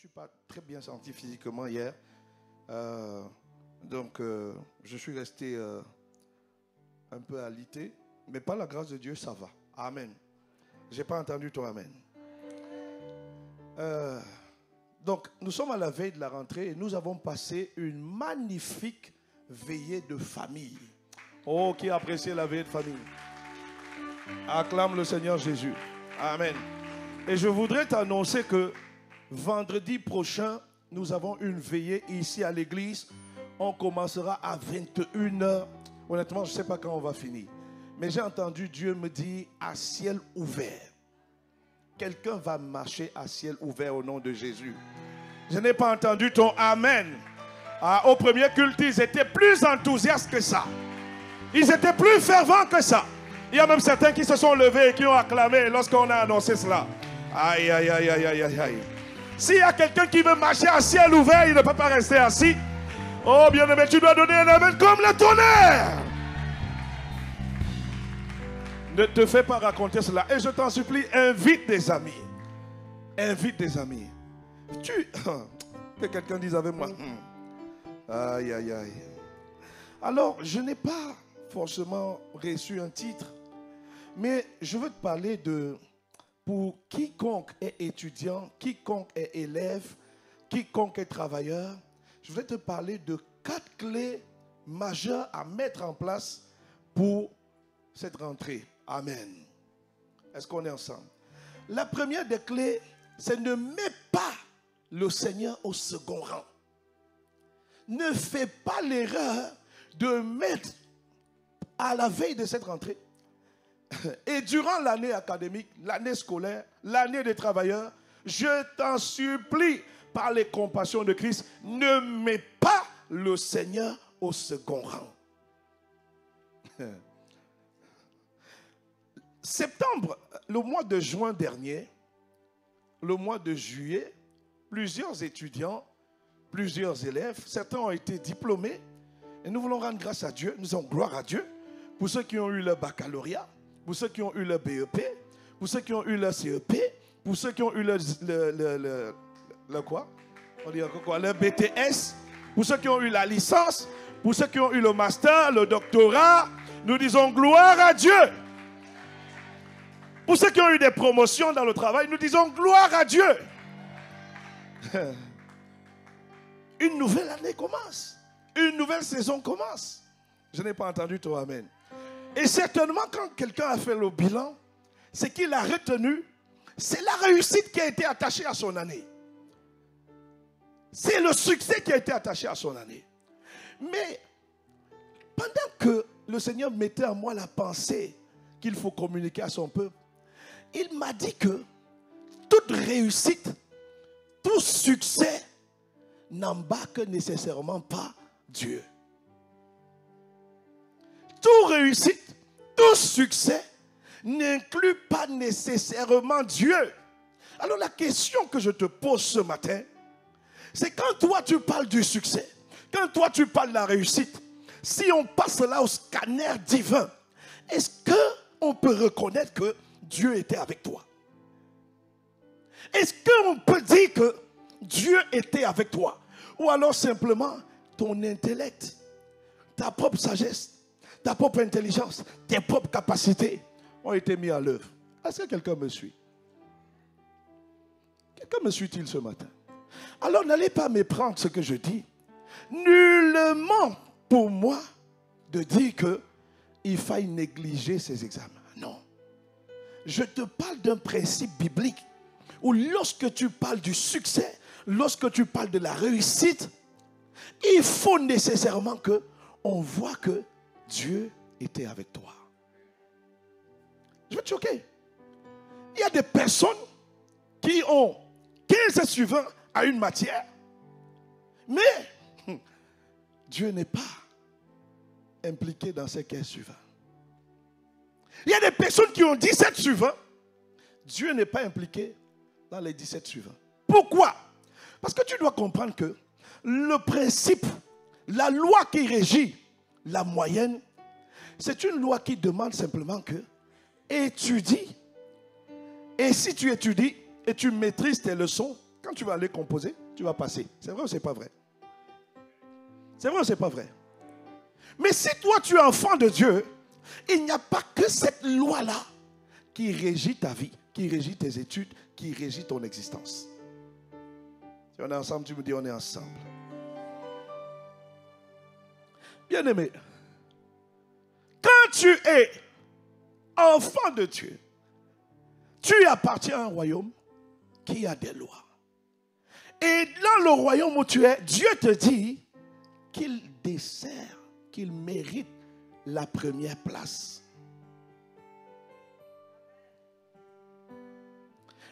suis pas très bien senti physiquement hier. Donc, je suis resté un peu alité. Mais par la grâce de Dieu, ça va. Amen. Je n'ai pas entendu ton amen. Donc, nous sommes à la veille de la rentrée et nous avons passé une magnifique veillée de famille. Oh, qui a apprécié la veillée de famille? Acclame le Seigneur Jésus. Amen. Et je voudrais t'annoncer que vendredi prochain, nous avons une veillée ici à l'église. On commencera à 21h. Honnêtement, je ne sais pas quand on va finir. Mais j'ai entendu Dieu me dire à ciel ouvert. Quelqu'un va marcher à ciel ouvert au nom de Jésus. Je n'ai pas entendu ton amen. Au premier culte, ils étaient plus enthousiastes que ça. Ils étaient plus fervents que ça. Il y a même certains qui se sont levés et qui ont acclamé lorsqu'on a annoncé cela. Aïe, aïe, aïe, aïe, aïe, aïe, aïe. S'il y a quelqu'un qui veut marcher à ciel ouvert, il ne peut pas rester assis. Oh, bien-aimé, tu dois donner un amen comme le tonnerre. Ne te fais pas raconter cela. Et je t'en supplie, invite des amis. Invite des amis. Que quelqu'un dise avec moi. Aïe, aïe, aïe. Alors, je n'ai pas forcément reçu un titre. Mais je veux te parler de... Pour quiconque est étudiant, quiconque est élève, quiconque est travailleur, je voudrais te parler de 4 clés majeures à mettre en place pour cette rentrée. Amen. Est-ce qu'on est ensemble? La première des clés, c'est ne mets pas le Seigneur au second rang. Ne fais pas l'erreur de mettre à la veille de cette rentrée et durant l'année académique, l'année scolaire, l'année des travailleurs, je t'en supplie, par les compassions de Christ, ne mets pas le Seigneur au second rang. Septembre, le mois de juin dernier, le mois de juillet, plusieurs étudiants, plusieurs élèves, certains ont été diplômés, et nous voulons rendre grâce à Dieu, nous avons gloire à Dieu, pour ceux qui ont eu le baccalauréat, pour ceux qui ont eu le BEP, pour ceux qui ont eu le CEP, pour ceux qui ont eu le quoi? On dit encore quoi? Le BTS, pour ceux qui ont eu la licence, pour ceux qui ont eu le master, le doctorat, nous disons gloire à Dieu. Pour ceux qui ont eu des promotions dans le travail, nous disons gloire à Dieu. Une nouvelle année commence. Une nouvelle saison commence. Je n'ai pas entendu ton amen. Et certainement, quand quelqu'un a fait le bilan, ce qu'il a retenu, c'est la réussite qui a été attachée à son année. C'est le succès qui a été attaché à son année. Mais pendant que le Seigneur mettait en moi la pensée qu'il faut communiquer à son peuple, il m'a dit que toute réussite, tout succès n'embarque nécessairement pas Dieu. Tout réussite, tout succès n'inclut pas nécessairement Dieu. Alors la question que je te pose ce matin, c'est quand toi tu parles du succès, quand toi tu parles de la réussite, si on passe là au scanner divin, est-ce qu'on peut reconnaître que Dieu était avec toi? Est-ce qu'on peut dire que Dieu était avec toi? Ou alors simplement ton intellect, ta propre sagesse, ta propre intelligence, tes propres capacités ont été mis à l'œuvre. Est-ce que quelqu'un me suit? Quelqu'un me suit-il ce matin? Alors n'allez pas méprendre ce que je dis. Nullement pour moi de dire qu'il faille négliger ces examens. Non. Je te parle d'un principe biblique où lorsque tu parles du succès, lorsque tu parles de la réussite, il faut nécessairement qu'on voit que Dieu était avec toi. Je vais te choquer. Il y a des personnes qui ont 15 suivants à une matière, mais Dieu n'est pas impliqué dans ces 15 suivants. Il y a des personnes qui ont 17 suivants, Dieu n'est pas impliqué dans les 17 suivants. Pourquoi? Parce que tu dois comprendre que le principe, la loi qui régit la moyenne, c'est une loi qui demande simplement que étudie. Et si tu étudies et tu maîtrises tes leçons, Quand tu vas aller composer, tu vas passer. C'est vrai ou c'est pas vrai? C'est vrai ou c'est pas vrai? Mais si toi tu es enfant de Dieu, il n'y a pas que cette loi-là qui régit ta vie, qui régit tes études, qui régit ton existence. Si on est ensemble, tu me dis on est ensemble. Bien-aimé, quand tu es enfant de Dieu, tu appartiens à un royaume qui a des lois. Et dans le royaume où tu es, Dieu te dit qu'il dessert, qu'il mérite la première place.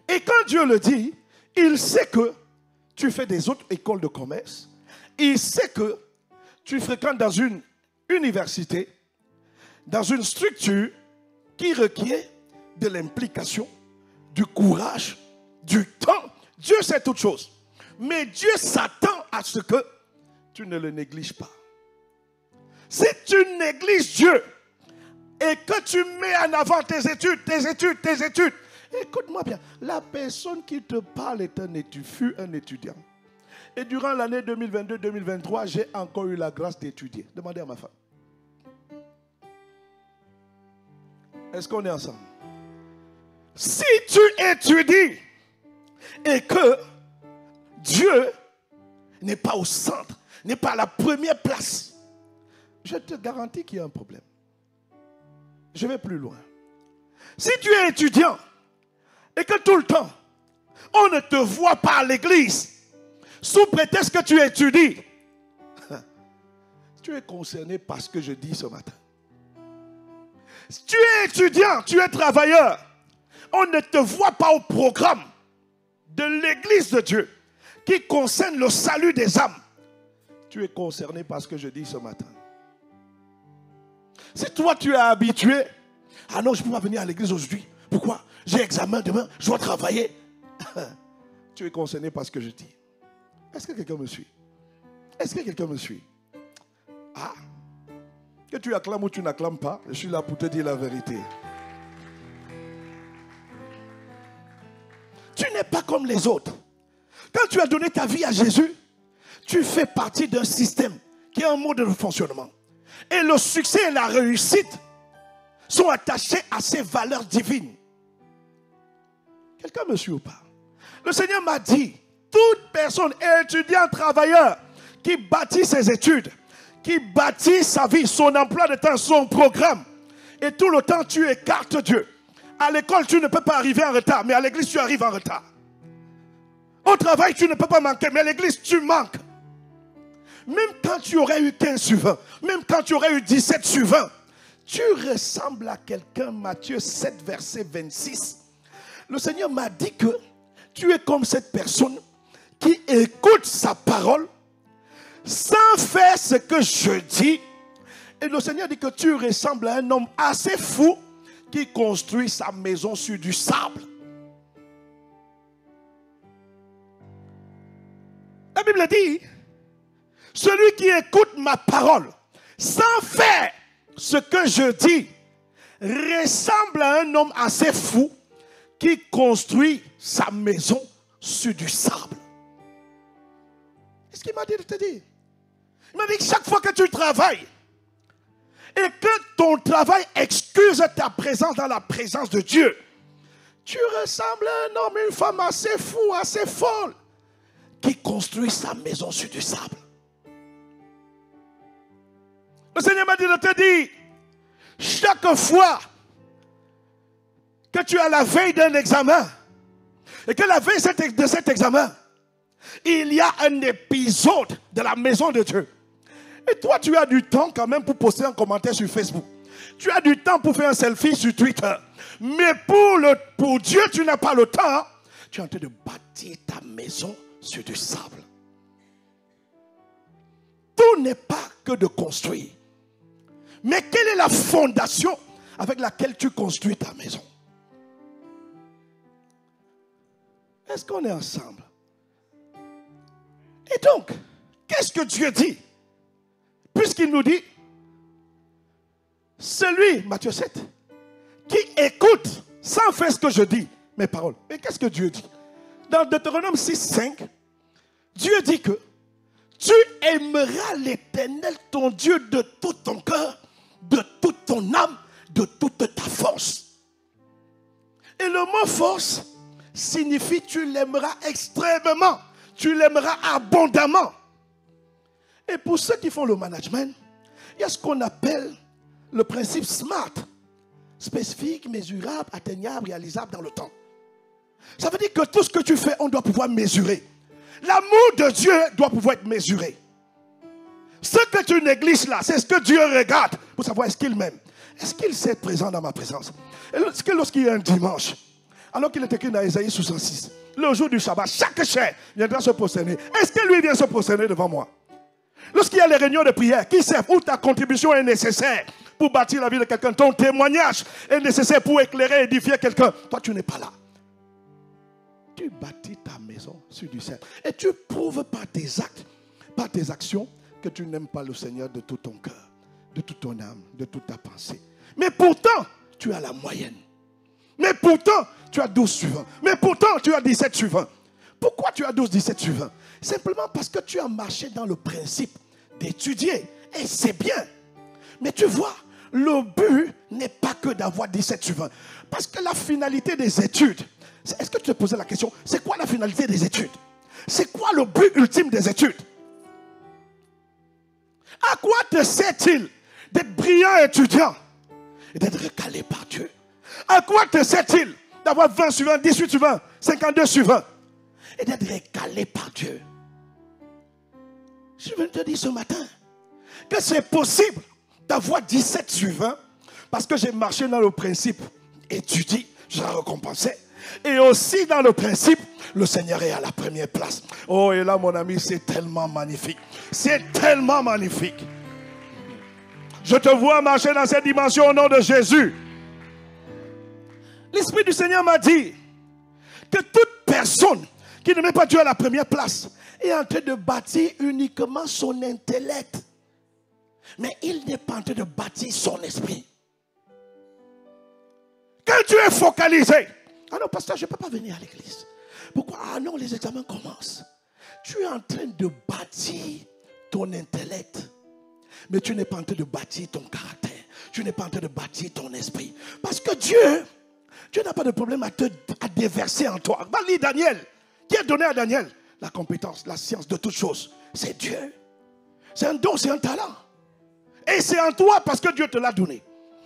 Et quand Dieu le dit, il sait que tu fais des autres écoles de commerce. Il sait que tu fréquentes dans une université, dans une structure qui requiert de l'implication, du courage, du temps. Dieu sait toutes choses. Mais Dieu s'attend à ce que tu ne le négliges pas. Si tu négliges Dieu et que tu mets en avant tes études, écoute-moi bien, la personne qui te parle est fut un étudiant. Et durant l'année 2022-2023, j'ai encore eu la grâce d'étudier. Demandez à ma femme. Est-ce qu'on est ensemble? Si tu étudies et que Dieu n'est pas au centre, n'est pas à la première place, je te garantis qu'il y a un problème. Je vais plus loin. Si tu es étudiant et que tout le temps, on ne te voit pas à l'église, sous prétexte que tu étudies, tu es concerné par ce que je dis ce matin. Si tu es étudiant, tu es travailleur, on ne te voit pas au programme de l'église de Dieu qui concerne le salut des âmes. Tu es concerné par ce que je dis ce matin. Si toi tu es habitué, ah non, je ne peux pas venir à l'église aujourd'hui. Pourquoi? J'ai examen demain, je dois travailler. Tu es concerné par ce que je dis. Est-ce que quelqu'un me suit? Est-ce que quelqu'un me suit? Ah, que tu acclames ou tu n'acclames pas, je suis là pour te dire la vérité. Tu n'es pas comme les autres. Quand tu as donné ta vie à Jésus, tu fais partie d'un système qui a un mode de fonctionnement. Et le succès et la réussite sont attachés à ces valeurs divines. Quelqu'un me suit ou pas? Le Seigneur m'a dit, toute personne, étudiant, travailleur, qui bâtit ses études, qui bâtit sa vie, son emploi de temps, son programme, et tout le temps tu écartes Dieu. À l'école, tu ne peux pas arriver en retard, mais à l'église, tu arrives en retard. Au travail, tu ne peux pas manquer, mais à l'église, tu manques. Même quand tu aurais eu 15 sur 20, même quand tu aurais eu 17 sur 20, tu ressembles à quelqu'un, Matthieu 7, verset 26. Le Seigneur m'a dit que tu es comme cette personne qui écoute sa parole sans faire ce que je dis. Et le Seigneur dit que tu ressembles à un homme assez fou qui construit sa maison sur du sable. La Bible dit, celui qui écoute ma parole sans faire ce que je dis ressemble à un homme assez fou qui construit sa maison sur du sable. Est-ce qu'il m'a dit de te dire? Il m'a dit que chaque fois que tu travailles et que ton travail excuse ta présence dans la présence de Dieu, tu ressembles à un homme, une femme assez fou, assez folle, qui construit sa maison sur du sable. Le Seigneur m'a dit de te dire, chaque fois que tu es à la veille d'un examen, et que la veille de cet examen, il y a un épisode de la maison de Dieu. Et toi, tu as du temps quand même pour poster un commentaire sur Facebook. Tu as du temps pour faire un selfie sur Twitter. Mais pour Dieu, tu n'as pas le temps. Tu es en train de bâtir ta maison sur du sable. Tout n'est pas que de construire. Mais quelle est la fondation avec laquelle tu construis ta maison? Est-ce qu'on est ensemble? Et donc, qu'est-ce que Dieu dit? Puisqu'il nous dit, celui, Matthieu 7, qui écoute sans faire ce que je dis, mes paroles. Mais qu'est-ce que Dieu dit? Dans Deutéronome 6:5, Dieu dit que tu aimeras l'Éternel, ton Dieu, de tout ton cœur, de toute ton âme, de toute ta force. Et le mot force signifie tu l'aimeras extrêmement, tu l'aimeras abondamment. Et pour ceux qui font le management, il y a ce qu'on appelle le principe SMART. Spécifique, mesurable, atteignable, réalisable dans le temps. Ça veut dire que tout ce que tu fais, on doit pouvoir mesurer. L'amour de Dieu doit pouvoir être mesuré. Ce que tu négliges là, c'est ce que Dieu regarde pour savoir est-ce qu'il m'aime. Est-ce qu'il sait être présent dans ma présence? Est-ce que lorsqu'il y a un dimanche, alors qu'il est écrit dans Isaïe 66, le jour du Shabbat, chaque chair viendra se prosterner. Est-ce que lui vient se prosterner devant moi? Lorsqu'il y a les réunions de prière qui servent où ta contribution est nécessaire pour bâtir la vie de quelqu'un, ton témoignage est nécessaire pour éclairer et édifier quelqu'un, toi tu n'es pas là. Tu bâtis ta maison sur du sel et tu prouves par tes actes, par tes actions, que tu n'aimes pas le Seigneur de tout ton cœur, de toute ton âme, de toute ta pensée. Mais pourtant, tu as la moyenne. Mais pourtant, tu as 12 suivants. Mais pourtant, tu as 17 suivants. Pourquoi tu as 12, 17 suivants? Simplement parce que tu as marché dans le principe d'étudier. Et c'est bien. Mais tu vois, le but n'est pas que d'avoir 17 suivants. Parce que la finalité des études, est-ce que tu te posais la question, c'est quoi la finalité des études? C'est quoi le but ultime des études? À quoi te sert-il d'être brillant étudiant et d'être recalé par Dieu? À quoi te sert-il d'avoir 20 suivants, 18 suivants, 52 suivants et d'être recalé par Dieu? Je veux te dire ce matin que c'est possible d'avoir 17 suivants parce que j'ai marché dans le principe étudie, je serai récompensé. Et aussi dans le principe, le Seigneur est à la première place. Oh, et là, mon ami, c'est tellement magnifique. C'est tellement magnifique. Je te vois marcher dans cette dimension au nom de Jésus. L'Esprit du Seigneur m'a dit que toute personne qui ne met pas Dieu à la première place est en train de bâtir uniquement son intellect. Mais il n'est pas en train de bâtir son esprit. Quand tu es focalisé, ah non, pasteur, je ne peux pas venir à l'église. Pourquoi? Ah non, les examens commencent. Tu es en train de bâtir ton intellect. Mais tu n'es pas en train de bâtir ton caractère. Tu n'es pas en train de bâtir ton esprit. Parce que Dieu n'a pas de problème à déverser en toi. Va lire Daniel. Qui a donné à Daniel la compétence, la science de toutes choses? C'est Dieu. C'est un don, c'est un talent. Et c'est en toi parce que Dieu te l'a donné.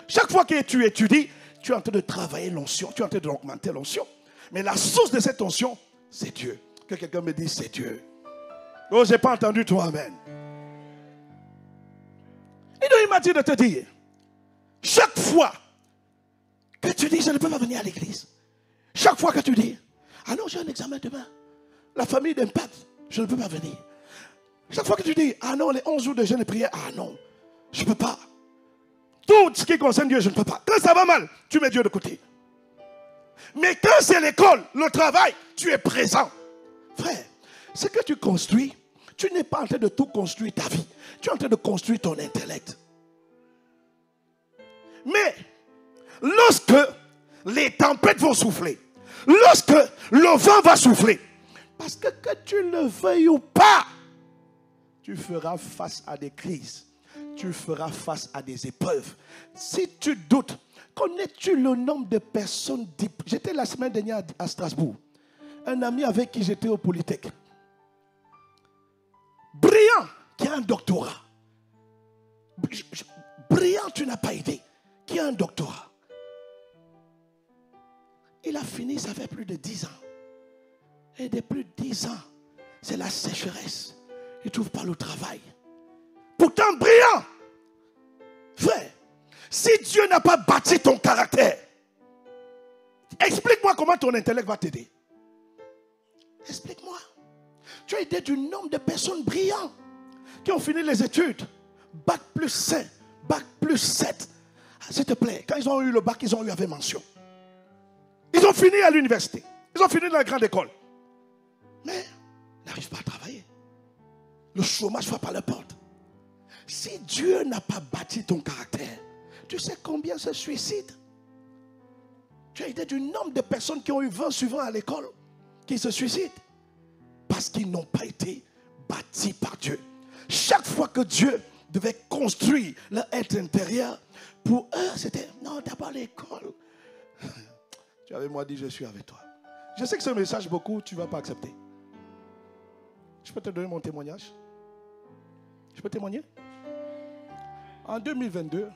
Chaque fois que tu étudies, tu es en train de travailler l'onction, tu es en train d'augmenter l'onction. Mais la source de cette onction, c'est Dieu. Que quelqu'un me dise, c'est Dieu. Oh, je n'ai pas entendu toi, amen. Et donc il m'a dit de te dire, chaque fois que tu dis, je ne peux pas venir à l'église. Chaque fois que tu dis, ah non, j'ai un examen demain. La famille d'impact, je ne peux pas venir. Chaque fois que tu dis, ah non, les 11 jours de jeûne et prière, ah non, je ne peux pas. Tout ce qui concerne Dieu, je ne peux pas. Quand ça va mal, tu mets Dieu de côté. Mais quand c'est l'école, le travail, tu es présent. Frère, ce que tu construis, tu n'es pas en train de tout construire ta vie. Tu es en train de construire ton intellect. Mais, lorsque les tempêtes vont souffler, lorsque le vent va souffler, parce que tu le veuilles ou pas, tu feras face à des crises. Tu feras face à des épreuves. Si tu doutes, connais-tu le nombre de personnes... J'étais la semaine dernière à Strasbourg. Un ami avec qui j'étais au Polytech. Brillant, qui a un doctorat. Brillant, tu n'as pas idée. Qui a un doctorat. Il a fini, ça fait plus de 10 ans. Et depuis 10 ans, c'est la sécheresse. Il ne trouve pas le travail. Pourtant brillant. Frère, si Dieu n'a pas bâti ton caractère, explique-moi comment ton intellect va t'aider. Explique-moi. Tu as idée du nombre de personnes brillantes qui ont fini les études. Bac plus 5, bac plus 7. S'il te plaît, quand ils ont eu le bac, ils ont eu avec mention. Ils ont fini à l'université. Ils ont fini dans la grande école. Mais ils n'arrivent pas à travailler. Le chômage frappe à la porte. Si Dieu n'a pas bâti ton caractère, tu sais combien se suicident? Tu as idée du nombre de personnes qui ont eu 20 suivants à l'école, qui se suicident parce qu'ils n'ont pas été bâtis par Dieu. Chaque fois que Dieu devait construire leur être intérieur, pour eux, c'était non, d'abord l'école. Tu avais moi dit, je suis avec toi. Je sais que ce message, beaucoup, tu ne vas pas accepter. Je peux te donner mon témoignage? Je peux témoigner? En 2022,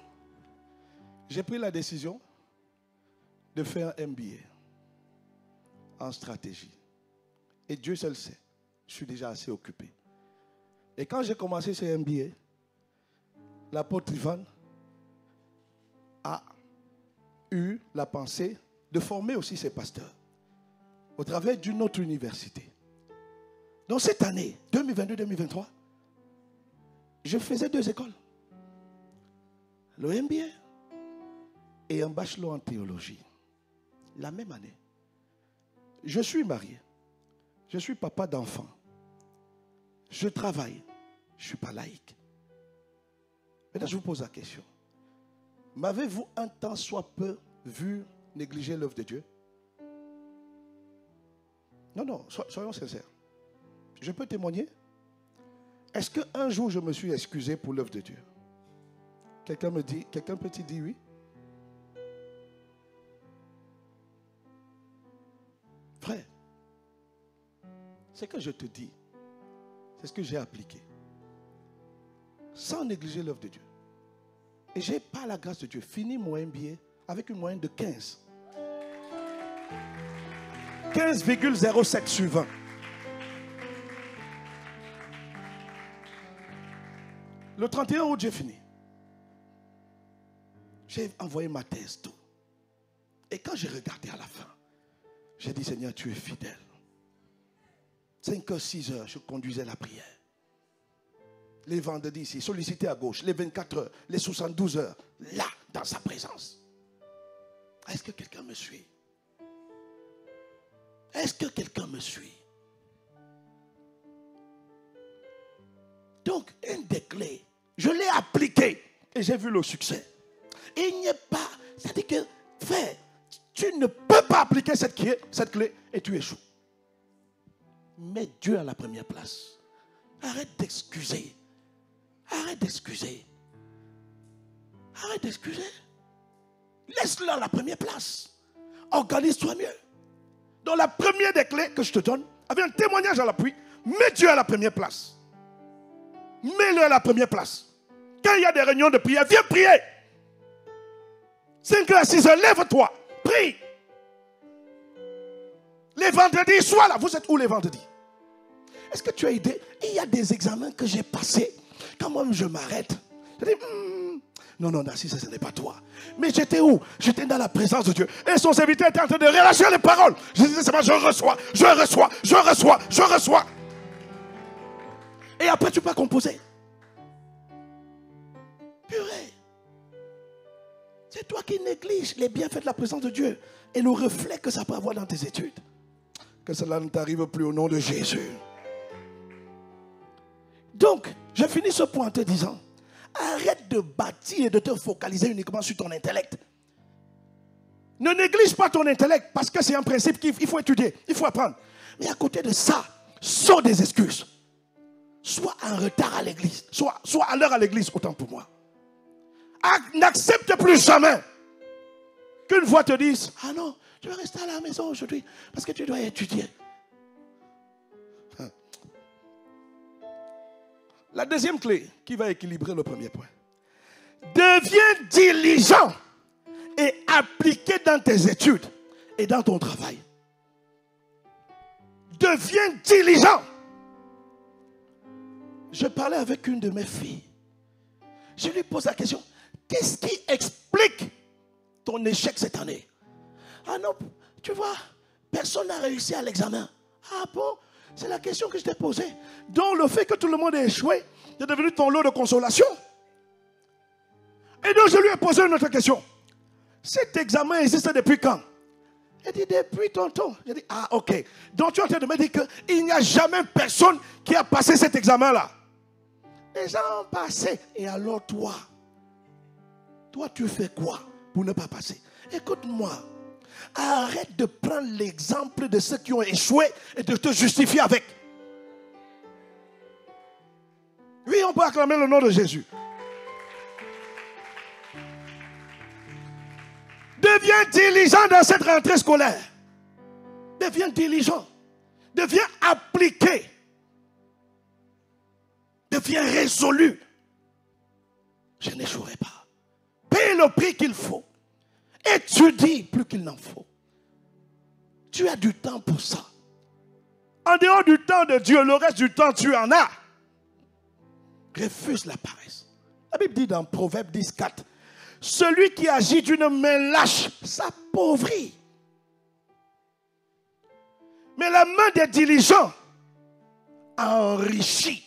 j'ai pris la décision de faire un MBA en stratégie. Et Dieu seul sait, je suis déjà assez occupé. Et quand j'ai commencé ce MBA, l'apôtre Ivan a eu la pensée de former aussi ses pasteurs au travers d'une autre université. Dans cette année, 2022-2023, je faisais 2 écoles. Le MBA et un bachelor en théologie. La même année. Je suis marié. Je suis papa d'enfants. Je travaille. Je ne suis pas laïque. Maintenant, je vous pose la question. M'avez-vous un temps soit peu vu négliger l'œuvre de Dieu? Non, soyons sincères. Je peux témoigner? Est-ce qu'un jour je me suis excusé pour l'œuvre de Dieu? Quelqu'un peut-il dire oui? Frère, ce que je te dis, c'est ce que j'ai appliqué. Sans négliger l'œuvre de Dieu. Et j'ai, par la grâce de Dieu, fini mon MBA avec une moyenne de 15. 15,07 sur 20. Le 31 août, j'ai fini. J'ai envoyé ma thèse, tout. Et quand j'ai regardé à la fin, j'ai dit, Seigneur, tu es fidèle. 5h, 6h, je conduisais la prière. Les vendredis ici, sollicité à gauche, les 24 heures, les 72 heures, là, dans sa présence. Est-ce que quelqu'un me suit? Est-ce que quelqu'un me suit? Donc, une des clés, je l'ai appliquée et j'ai vu le succès. Et il n'y a pas, c'est-à-dire que, frère, tu ne peux pas appliquer cette clé et tu échoues. Mets Dieu à la première place. Arrête d'excuser. Arrête d'excuser. Arrête d'excuser. Laisse-le à la première place. Organise-toi mieux. Donc la première des clés que je te donne, avec un témoignage à l'appui, mets Dieu à la première place. Mets-le à la première place. Quand il y a des réunions de prière, viens prier. 5h à 6h, lève-toi. Prie. Les vendredis, sois là. Vous êtes où les vendredis? Est-ce que tu as idée? Il y a des examens que j'ai passés. Quand moi je m'arrête, je dis, non, Narcisse, ce n'est pas toi. Mais j'étais où? J'étais dans la présence de Dieu. Et son serviteur était en train de relâcher les paroles. Je disais, c'est moi, je reçois. Et après, tu peux composer. Purée. C'est toi qui négliges les bienfaits de la présence de Dieu et le reflet que ça peut avoir dans tes études. Que cela ne t'arrive plus au nom de Jésus. Donc, je finis ce point en te disant, arrête de bâtir et de te focaliser uniquement sur ton intellect. Ne néglige pas ton intellect parce que c'est un principe qu'il faut étudier, il faut apprendre. Mais à côté de ça, sors des excuses. Sois en retard à l'église, sois à l'heure à l'église, autant pour moi. N'accepte plus jamais qu'une voix te dise, ah non, tu vas rester à la maison aujourd'hui parce que tu dois étudier. La deuxième clé qui va équilibrer le premier point. Deviens diligent et appliqué dans tes études et dans ton travail. Deviens diligent. Je parlais avec une de mes filles. Je lui pose la question, qu'est-ce qui explique ton échec cette année? Ah non, tu vois, personne n'a réussi à l'examen. Ah bon? C'est la question que je t'ai posée. Donc le fait que tout le monde ait échoué est devenu ton lot de consolation. Et donc je lui ai posé une autre question. Cet examen existe depuis quand? Elle dit depuis tantôt. J'ai dit ah ok. Donc tu es en train de me dire qu'il n'y a jamais personne qui a passé cet examen-là. Les gens ont passé. Et alors toi tu fais quoi pour ne pas passer? Écoute-moi. Arrête de prendre l'exemple de ceux qui ont échoué et de te justifier avec. Oui, on peut acclamer le nom de Jésus. Deviens diligent dans cette rentrée scolaire. Deviens diligent. Deviens appliqué. Deviens résolu. Je n'échouerai pas. Paye le prix qu'il faut. Étudie plus qu'il n'en faut. Tu as du temps pour ça. En dehors du temps de Dieu, le reste du temps, tu en as. Refuse la paresse. La Bible dit dans Proverbe 10:4, celui qui agit d'une main lâche s'appauvrit. Mais la main des diligents enrichit.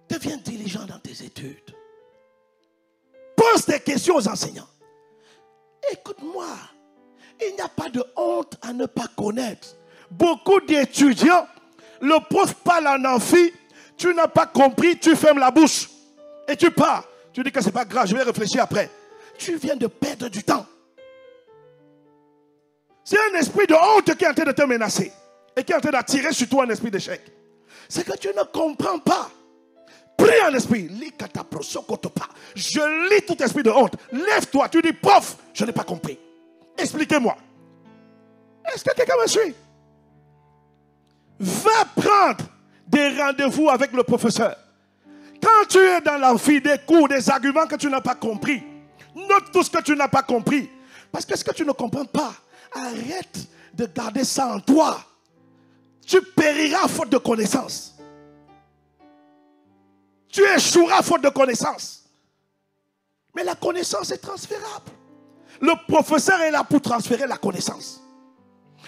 Deviens diligent dans tes études. Pose des questions aux enseignants. Écoute-moi, il n'y a pas de honte à ne pas connaître. Beaucoup d'étudiants, le prof parle en amphi, tu n'as pas compris, tu fermes la bouche et tu pars. Tu dis que ce n'est pas grave, je vais réfléchir après. Tu viens de perdre du temps. C'est un esprit de honte qui est en train de te menacer et qui est en train d'attirer sur toi un esprit d'échec. C'est que tu ne comprends pas. Prie en esprit. Je lis tout esprit de honte. Lève-toi, tu dis, prof, je n'ai pas compris. Expliquez-moi. Est-ce que quelqu'un me suit? Va prendre des rendez-vous avec le professeur. Quand tu es dans l'amphi, des cours, des arguments que tu n'as pas compris, note tout ce que tu n'as pas compris. Parce que ce que tu ne comprends pas, arrête de garder ça en toi. Tu périras faute de connaissance. Tu échoueras faute de connaissance. Mais la connaissance est transférable. Le professeur est là pour transférer la connaissance.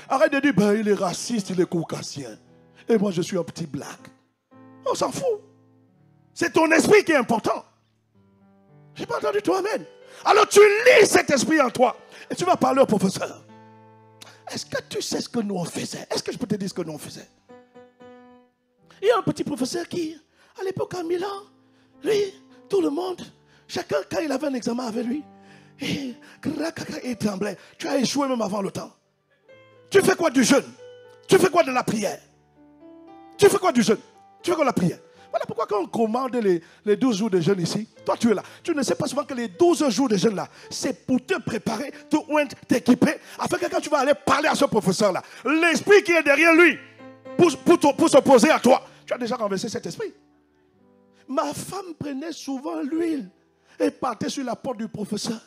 Arrête de dire, ben, il est raciste, il est caucasien. Et moi, je suis un petit black. On s'en fout. C'est ton esprit qui est important. Je n'ai pas entendu toi, amen. Alors tu lis cet esprit en toi. Et tu vas parler au professeur. Est-ce que tu sais ce que nous on faisait? Est-ce que je peux te dire ce que nous on faisait? Il y a un petit professeur qui, à l'époque à Milan, lui, tout le monde, chacun, quand il avait un examen avec lui, il tremblait. Tu as échoué même avant le temps. Tu fais quoi du jeûne? Tu fais quoi de la prière? Tu fais quoi du jeûne? Tu fais quoi de la prière? Voilà pourquoi quand on commande les 12 jours de jeûne ici, toi tu es là. Tu ne sais pas souvent que les 12 jours de jeûne là, c'est pour te préparer, t'équiper, afin que quand tu vas aller parler à ce professeur là, l'esprit qui est derrière lui, pour s'opposer à toi, tu as déjà renversé cet esprit. Ma femme prenait souvent l'huile et partait sur la porte du professeur.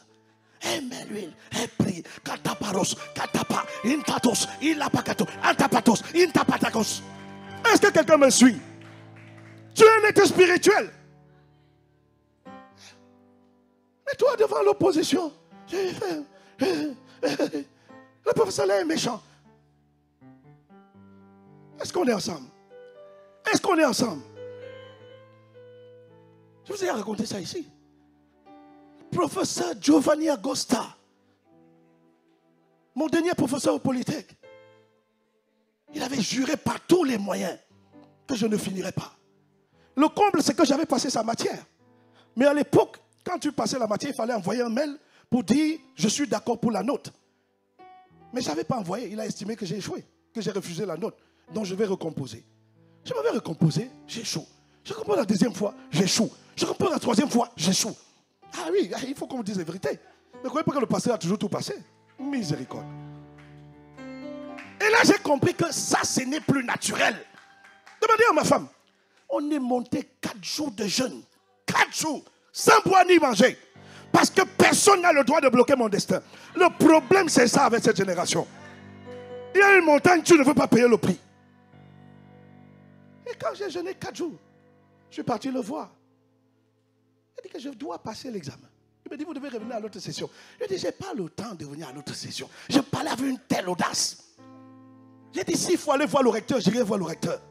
Elle met l'huile, elle prie. Kataparos, katapa, intatos, ilapakato, antapatos, intapatakos. Est-ce que quelqu'un me suit? Tu es un être spirituel. Mais toi, devant l'opposition, le professeur là est méchant. Est-ce qu'on est ensemble? Est-ce qu'on est ensemble? Je vous ai raconté ça ici. Professeur Giovanni Agosta, mon dernier professeur au Polytech, il avait juré par tous les moyens que je ne finirais pas. Le comble, c'est que j'avais passé sa matière. Mais à l'époque, quand tu passais la matière, il fallait envoyer un mail pour dire « je suis d'accord pour la note ». Mais je n'avais pas envoyé. Il a estimé que j'ai échoué, que j'ai refusé la note. Donc je vais recomposer. Je m'avais recomposé, j'échoue. Je comprends la deuxième fois, j'échoue. Je comprends la troisième fois, j'échoue. Ah oui, il faut qu'on vous dise la vérité. Mais vous croyez pas que le passé a toujours tout passé? Miséricorde. Et là, j'ai compris que ça, ce n'est plus naturel. Demandez à ma femme. On est monté 4 jours de jeûne. 4 jours. Sans boire ni manger. Parce que personne n'a le droit de bloquer mon destin. Le problème, c'est ça avec cette génération. Il y a une montagne, tu ne veux pas payer le prix. Et quand j'ai jeûné 4 jours, je suis parti le voir. Il dit que je dois passer l'examen. Il me dit, vous devez revenir à l'autre session. Je dis, je n'ai pas le temps de venir à l'autre session. Je parlais avec une telle audace. J'ai dit, s'il faut aller voir le recteur, j'irai voir le recteur.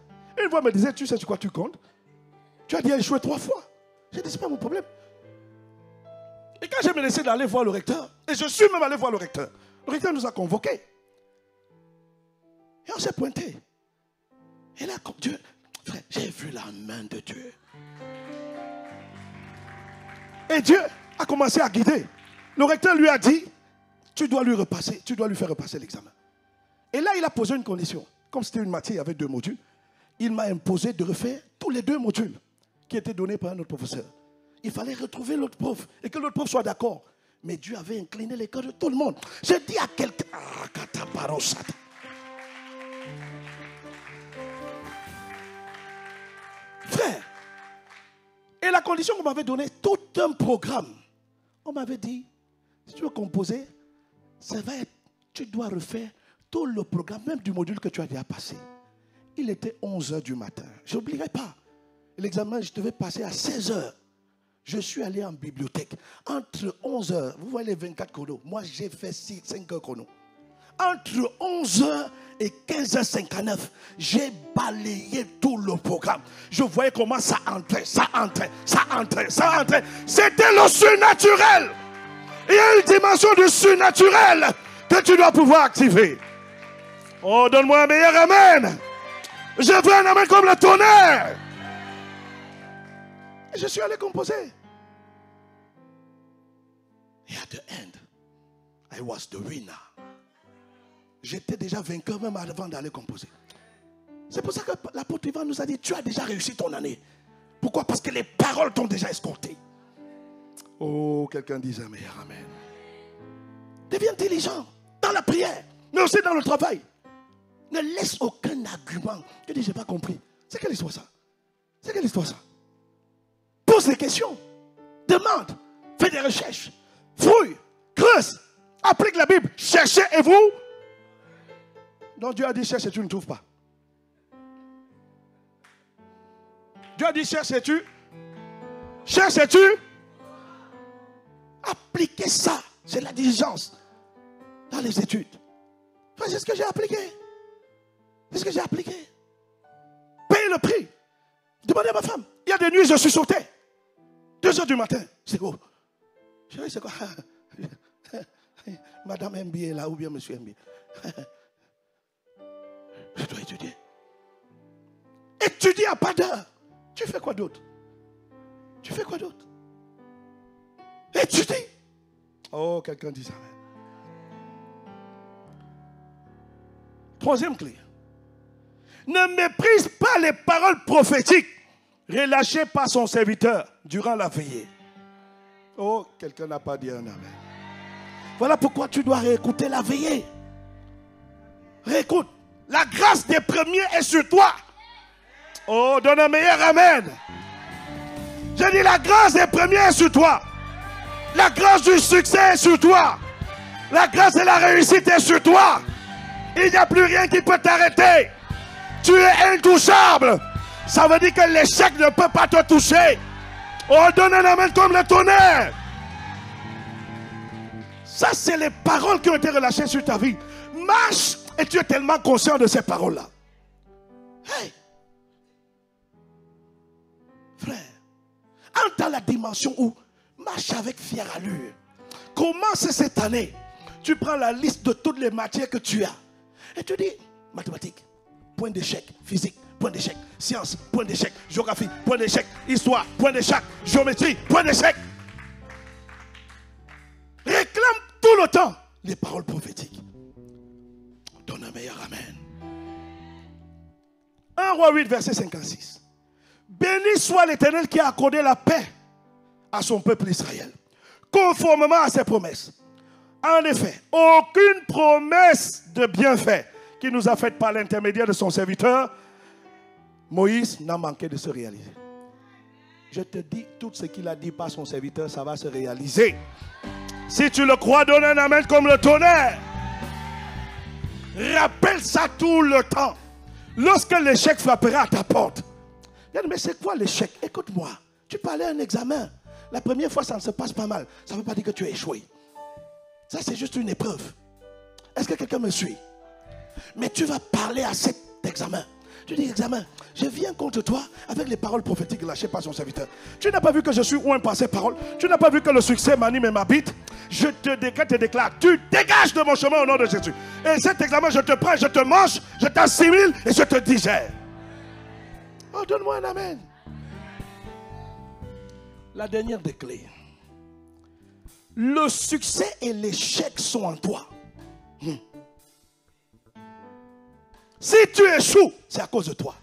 Une fois, il me disait, tu sais sur quoi tu comptes? Tu as dit échouer 3 fois. J'ai dit, ce n'est pas mon problème. Et quand j'ai menacé d'aller voir le recteur, et je suis même allé voir le recteur nous a convoqués. Et on s'est pointé. Et là, comme Dieu, frère, j'ai vu la main de Dieu. Et Dieu a commencé à guider. Le recteur lui a dit, tu dois lui repasser, tu dois lui faire repasser l'examen. Et là, il a posé une condition. Comme c'était une matière, il y avait 2 modules. Il m'a imposé de refaire tous les 2 modules qui étaient donnés par un autre professeur. Il fallait retrouver l'autre prof et que l'autre prof soit d'accord. Mais Dieu avait incliné les cœurs de tout le monde. Je dis à quelqu'un... Frère, et la condition qu'on m'avait donnée, tout un programme. On m'avait dit, si tu veux composer, ça va être, tu dois refaire tout le programme, même du module que tu as déjà passé. Il était 11h du matin. Je n'oublierai pas. L'examen, je devais passer à 16h. Je suis allé en bibliothèque. Entre 11h, vous voyez les 24 chronos. Moi, j'ai fait 5 heures chronos. Entre 11h et 15h59, j'ai balayé tout le programme. Je voyais comment ça entrait, ça entrait, ça entrait, ça entrait. C'était le surnaturel. Il y a une dimension du surnaturel que tu dois pouvoir activer. Oh, donne-moi un meilleur amen. Je veux un amen comme le tonnerre. Et je suis allé composer. Et at the end, I was the winner. J'étais déjà vainqueur même avant d'aller composer. C'est pour ça que l'apôtre Ivan nous a dit, tu as déjà réussi ton année. Pourquoi? Parce que les paroles t'ont déjà escorté. Oh, quelqu'un dit un meilleur amen. Deviens intelligent dans la prière, mais aussi dans le travail. Ne laisse aucun argument. Tu dis, je n'ai pas compris. C'est quelle histoire ça? C'est quelle histoire ça? Pose des questions. Demande. Fais des recherches. Fouille. Creuse. Applique la Bible. Cherchez et vous. Donc Dieu a dit cherche et tu ne trouves pas. Dieu a dit cherche et tu. Cherche et tu. Appliquez ça. C'est la diligence dans les études. C'est ce que j'ai appliqué. C'est ce que j'ai appliqué. Payez le prix. Demandez à ma femme. Il y a des nuits, je suis sauté. 2h du matin. C'est quoi? Je dis, c'est quoi? Madame MB est là ou bien Monsieur MB. Je dois étudier. Étudier à pas d'heure. Tu fais quoi d'autre? Tu fais quoi d'autre? Étudier. Oh, quelqu'un dit ça. Troisième clé. Ne méprise pas les paroles prophétiques relâchées par son serviteur durant la veillée. Oh, quelqu'un n'a pas dit un amen. Voilà pourquoi tu dois réécouter la veillée. Réécoute. La grâce des premiers est sur toi. Oh, donne un meilleur amen. Je dis la grâce des premiers est sur toi. La grâce du succès est sur toi. La grâce de la réussite est sur toi. Il n'y a plus rien qui peut t'arrêter. Tu es intouchable. Ça veut dire que l'échec ne peut pas te toucher. Oh, donne un amen comme le tonnerre. Ça, c'est les paroles qui ont été relâchées sur ta vie. Marche et tu es tellement conscient de ces paroles-là. Hey. Frère, entre dans la dimension où marche avec fière allure. Commence cette année. Tu prends la liste de toutes les matières que tu as. Et tu dis, mathématiques, point d'échec, physique, point d'échec, sciences, point d'échec, géographie, point d'échec, histoire, point d'échec, géométrie, point d'échec. Réclame tout le temps les paroles prophétiques. Donne un meilleur amen. 1 Roi 8, verset 56. Béni soit l'Éternel qui a accordé la paix à son peuple Israël, conformément à ses promesses. En effet, aucune promesse de bienfait qui nous a faite par l'intermédiaire de son serviteur, Moïse, n'a manqué de se réaliser. Je te dis, tout ce qu'il a dit par son serviteur, ça va se réaliser. Si tu le crois, donne un amen comme le tonnerre. Rappelle ça tout le temps. Lorsque l'échec frappera à ta porte. Mais c'est quoi l'échec? Écoute-moi. Tu parlais à un examen. La première fois, ça ne se passe pas mal. Ça ne veut pas dire que tu as échoué. Ça, c'est juste une épreuve. Est-ce que quelqu'un me suit? Mais tu vas parler à cet examen. Tu dis, examen, je viens contre toi avec les paroles prophétiques lâchées par son serviteur. Tu n'as pas vu que je suis loin par ces paroles? Tu n'as pas vu que le succès m'anime et m'habite? Je te décrète et déclare, tu dégages de mon chemin au nom de Jésus. Et cet examen, je te prends, je te mange, je t'assimile et je te digère. Oh, donne-moi un amen. La dernière des clés. Le succès et l'échec sont en toi. Si tu échoues, c'est à cause de toi.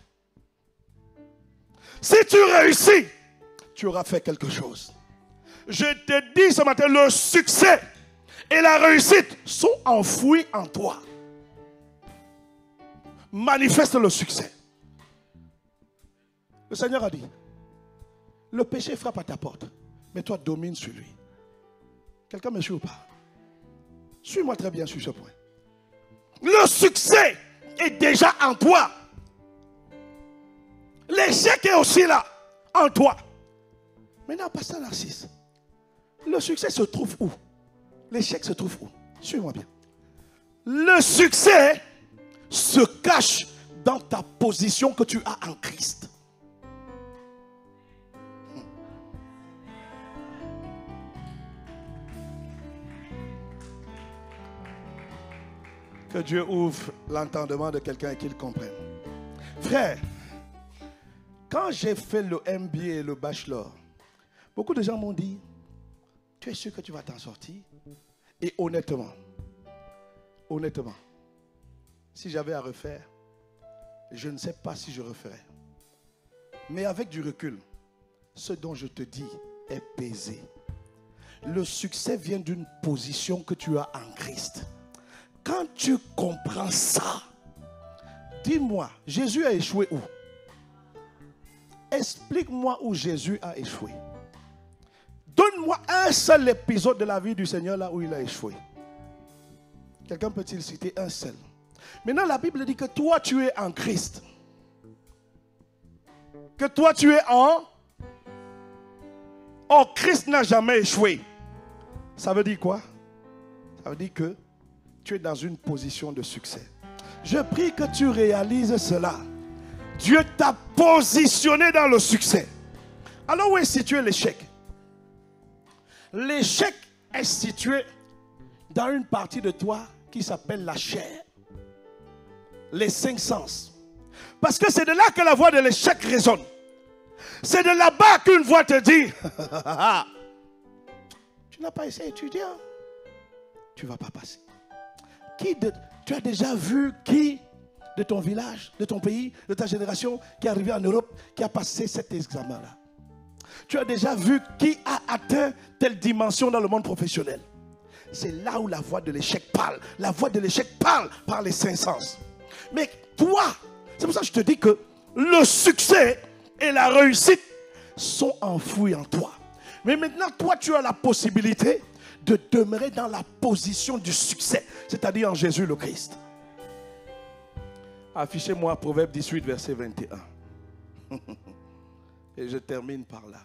Si tu réussis, tu auras fait quelque chose. Je te dis ce matin, le succès et la réussite sont enfouis en toi. Manifeste le succès. Le Seigneur a dit, le péché frappe à ta porte, mais toi domine sur lui. Quelqu'un me suit ou pas? Suis-moi très bien sur ce point. Le succès est déjà en toi. L'échec est aussi là, en toi. Maintenant, pasteur Narcisse, le succès se trouve où? L'échec se trouve où? Suis-moi bien. Le succès se cache dans ta position que tu as en Christ. Que Dieu ouvre l'entendement de quelqu'un et qu'il comprenne. Frère, quand j'ai fait le MBA et le bachelor, beaucoup de gens m'ont dit, tu es sûr que tu vas t'en sortir? Et honnêtement, si j'avais à refaire, je ne sais pas si je referais. Mais avec du recul, ce dont je te dis est pesé. Le succès vient d'une position que tu as en Christ. Quand tu comprends ça, dis-moi, Jésus a échoué où? Explique-moi où Jésus a échoué. Donne-moi un seul épisode de la vie du Seigneur là où il a échoué. Quelqu'un peut-il citer un seul? Maintenant, la Bible dit que toi, tu es en Christ. Que toi, tu es en... Oh, Christ n'a jamais échoué. Ça veut dire quoi? Ça veut dire que tu es dans une position de succès. Je prie que tu réalises cela. Dieu t'a positionné dans le succès. Alors où est situé l'échec? L'échec est situé dans une partie de toi qui s'appelle la chair. Les 5 sens. Parce que c'est de là que la voix de l'échec résonne. C'est de là-bas qu'une voix te dit tu n'as pas essayé d'étudier, tu ne vas pas passer. Tu as déjà vu qui de ton village, de ton pays, de ta génération qui est arrivé en Europe, qui a passé cet examen-là? Tu as déjà vu qui a atteint telle dimension dans le monde professionnel? C'est là où la voix de l'échec parle. La voix de l'échec parle par les 5 sens. Mais toi, c'est pour ça que je te dis que le succès et la réussite sont enfouis en toi. Mais maintenant, toi, tu as la possibilité de demeurer dans la position du succès, c'est-à-dire en Jésus le Christ. Affichez-moi Proverbe 18, verset 21. Et je termine par là.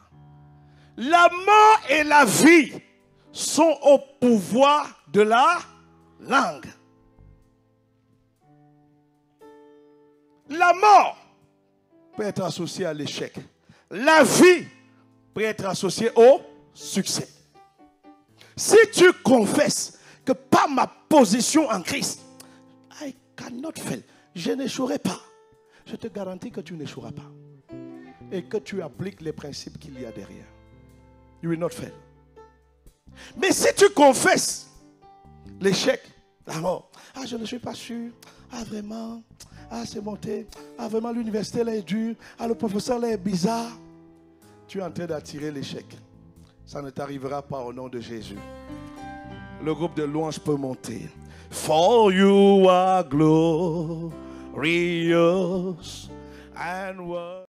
La mort et la vie sont au pouvoir de la langue. La mort peut être associée à l'échec. La vie peut être associée au succès. Si tu confesses que par ma position en Christ, I cannot fail, je n'échouerai pas, je te garantis que tu n'échoueras pas. Et que tu appliques les principes qu'il y a derrière. You will not fail. Mais si tu confesses l'échec, la mort, je ne suis pas sûr, vraiment, c'est monté, vraiment l'université là est dure, le professeur là est bizarre, tu es en train d'attirer l'échec. Ça ne t'arrivera pas au nom de Jésus. Le groupe de louanges peut monter. For you are glorious and